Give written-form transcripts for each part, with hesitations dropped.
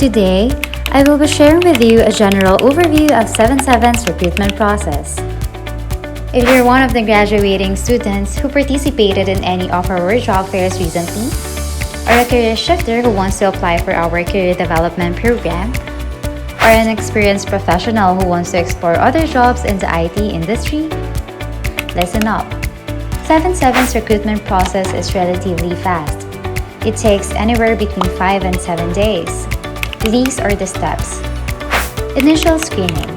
Today, I will be sharing with you a general overview of 7/7's recruitment process. If you're one of the graduating students who participated in any of our job fairs recently, or a career shifter who wants to apply for our career development program, or an experienced professional who wants to explore other jobs in the IT industry, listen up. 7/7's recruitment process is relatively fast. It takes anywhere between 5 and 7 days. These are the steps. Initial screening.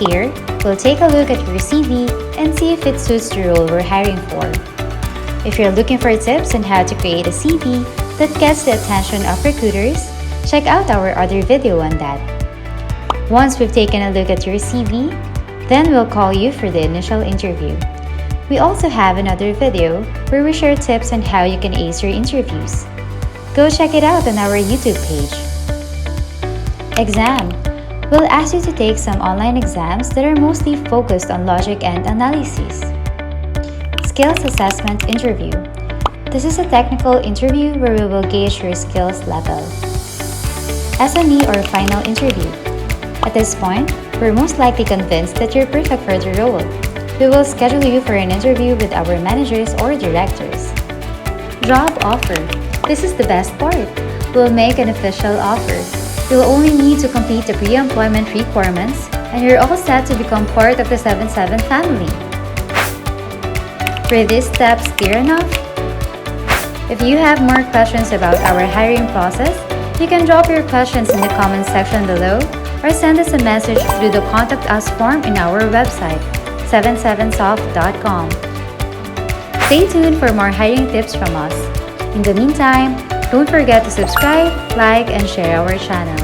Here, we'll take a look at your CV and see if it suits the role we're hiring for. If you're looking for tips on how to create a CV that gets the attention of recruiters, check out our other video on that. Once we've taken a look at your CV, then we'll call you for the initial interview. We also have another video where we share tips on how you can ace your interviews. Go check it out on our YouTube page. Exam. We'll ask you to take some online exams that are mostly focused on logic and analysis. Skills assessment interview. This is a technical interview where we will gauge your skills level. SME or final interview. At this point, we're most likely convinced that you're perfect for the role. We will schedule you for an interview with our managers or directors. Job offer. This is the best part. We'll make an official offer. You'll only need to complete the pre-employment requirements and you're all set to become part of the 7/7 family. Were these steps clear enough? If you have more questions about our hiring process, you can drop your questions in the comment section below or send us a message through the Contact Us form in our website, 77soft.com. Stay tuned for more hiring tips from us. In the meantime, don't forget to subscribe, like, and share our channel.